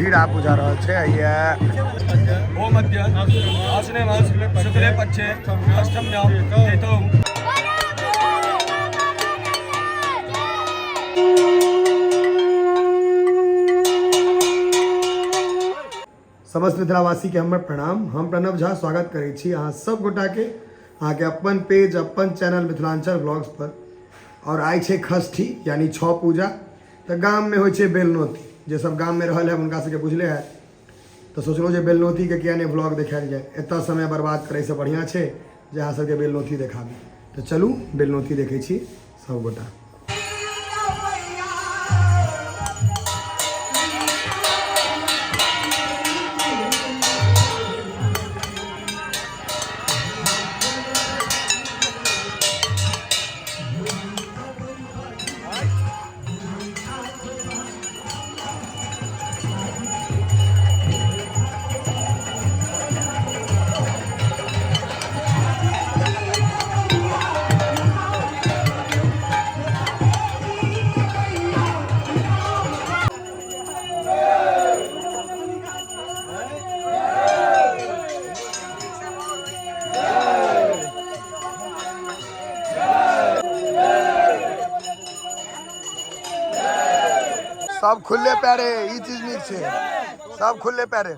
भीड़ आप बुझा रहा है समस्त मिथिलावासी के हमर प्रणाम। हम प्रणव झा स्वागत करै छी अहाँ सब गोटा के अहाँ के अपन पेज अपन चैनल मिथिलांचल ब्लॉग्स पर। और आइ छै षष्ठी यानी छठ पूजा। तो गाम में होइ छै बेलनौती, जे सब गाम में रहल है उनका सबके बुझले है। तो सोचलो जे बेलनौती के किया नहीं ब्लॉग देखायल जाए, एतऽ समय बर्बाद करे से बढ़िया छै जे अहाँ सबके बेलनौती देखाबी। तो चलू बेलनौती देखै छी सब गोटा। सब खुले पैरे ई चीज नीक छै, सब खुले पैरे।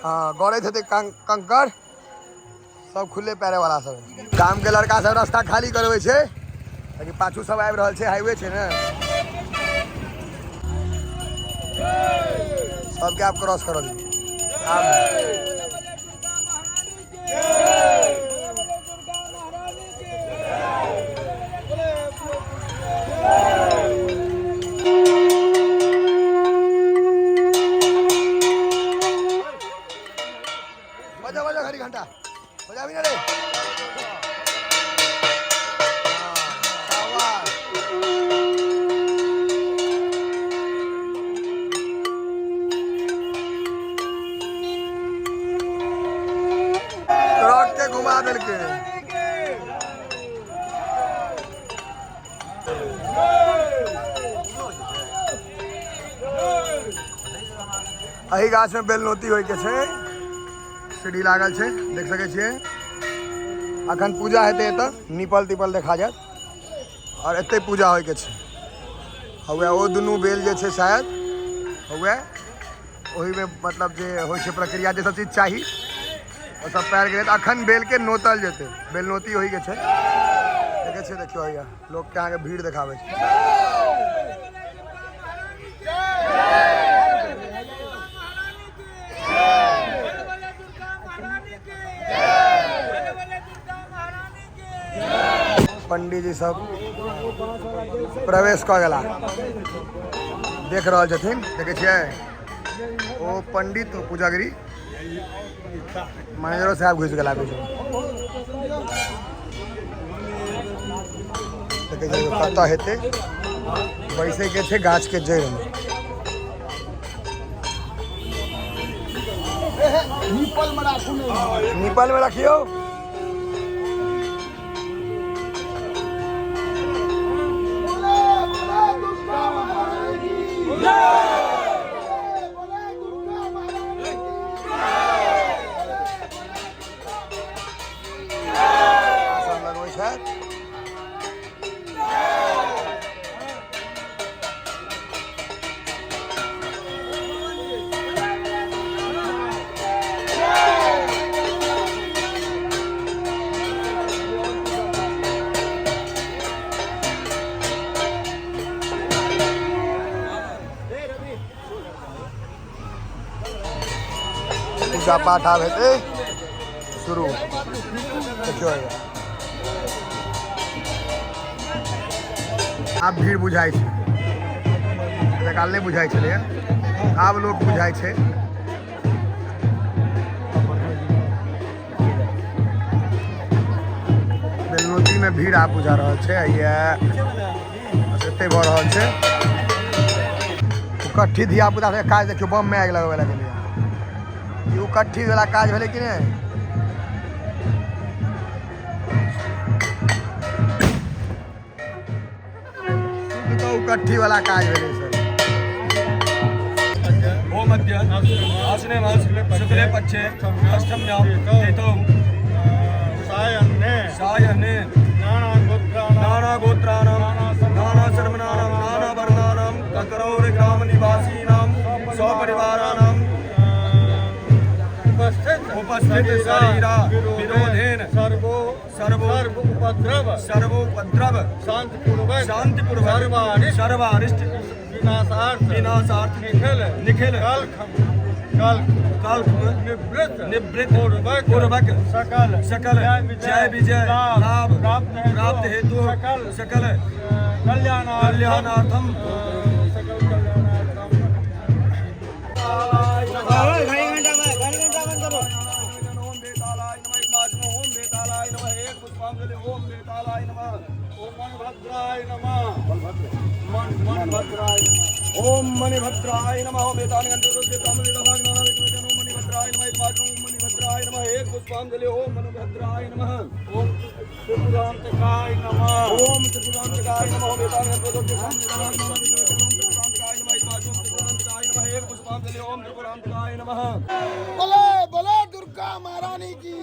हाँ गड़े थे कंकड़ सब खुले पैरे वाला सब। गाम के लड़का सब रास्ता खाली करवे छे ताकि पाछू सब आबि रहल छे, हाईवे छे ना, सबके आप क्रॉस कर दी। बजा बजा घड़ी घंटा बजा भी ना रे। ट्रक के घुमा दिल के अही गाछ में बेलनौती होय के छे। सीढ़ी लागल छे, देख सके छिए। अखन पूजा हेते एत निपल तिपल देखा जात और एते पूजा होय के छे। हुए ओ दुनू बेल जे छे शायद हुए ओही में मतलब जे होय छे प्रक्रिया जे सब चीज चाहिए और सब पैर गेल। अखन बेल के नोतल जेते, बेलनौती होय के छे। देखे छे, देखियो भैया लोग के आगे भीड़ देखावे छे। पंडित जी सब प्रवेश कर गला, देख रहा छथिन। देखे छिए ओ पंडित पूजागिरी मैनेजरो साहब घुस गला बीच में। देखे छिए कतऽ हेते बैसे के छे गाछ के जड़ में। निपल में रखियो। पूजा पाठ आब हेते शुरू। देखियो आब भीड़ बुझाई छे, काल नहीं बुझाई छले, आब लोग बुझाई छे। बेलनौती में भीड़ आप बुझा रहा है। एते भ रहल छे कट्ठी धिया पुता के काज। देखियो बम में आग लगवे लगे यू कट्ठी वाला काज भेले कि नहीं। तो कट्ठी वाला काज भेले सर। गोमध्य आश्ने मास शुक्ले पक्षे अष्टम्यां तिथौ सायन्ने नाना गोत्राणां नाना शर्मणानां नाना वर्णानां ककरौर ग्राम निवासीनां स्वपरिवाराणां उपस्थित शरीरा विरोधेन सर्वोपद्रव शांतिपूर्वक सर्वारिष्ट विनाशार्थ निखिल काल निवृत्त पूर्वक सकल जय विजय लाभ प्राप्त हेतु सकल कल्याणार्थम ओम बेतालाय नमः ओम मणिभद्राय नमः ओम मणिभद्राय नमः ओम मणिभद्राय नमः एक पुष्पांजलि ओम मणिभद्राय नमः ओम त्रिपुरांतकाय नमः ओम त्रिपुरांतकाय नमः ओम एक पुष्पांजलि ओम त्रिपुरांतकाय नमः। बोले बोले दुर्गा महारानी की।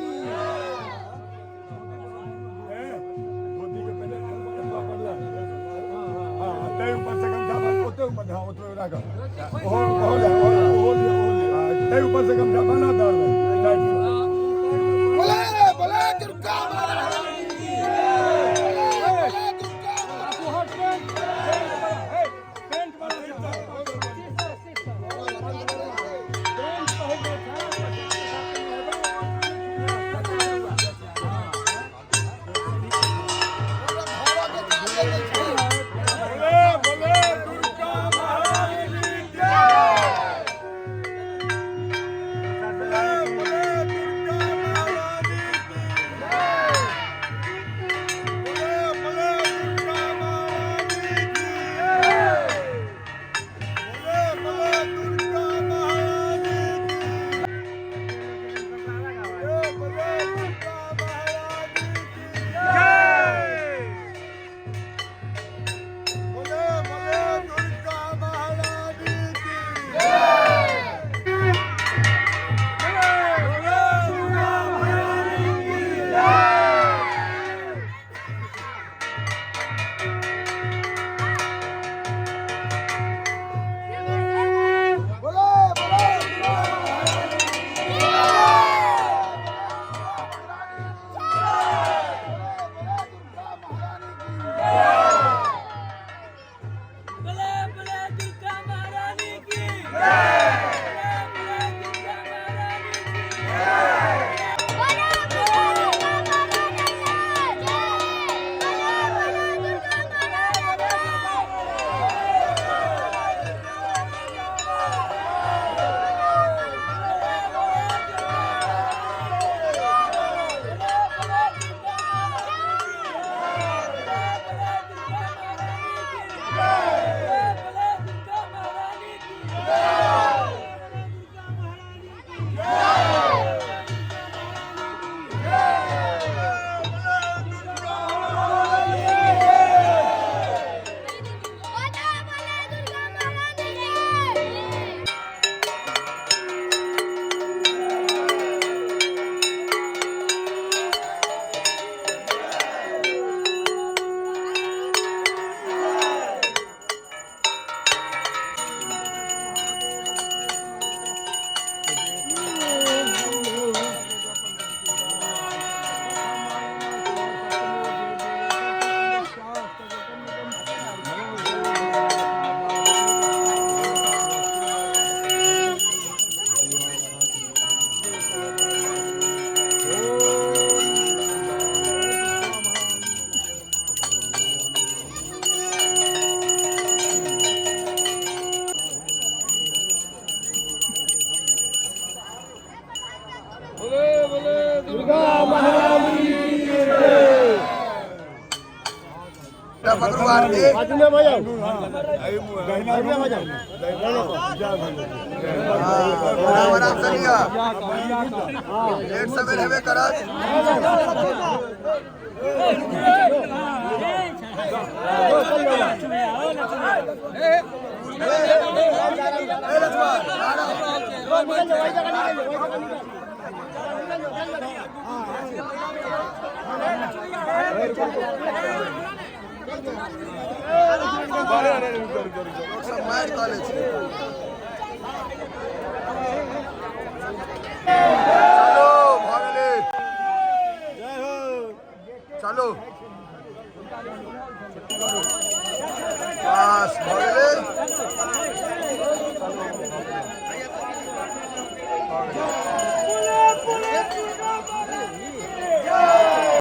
मार कॉलेज चलो चलो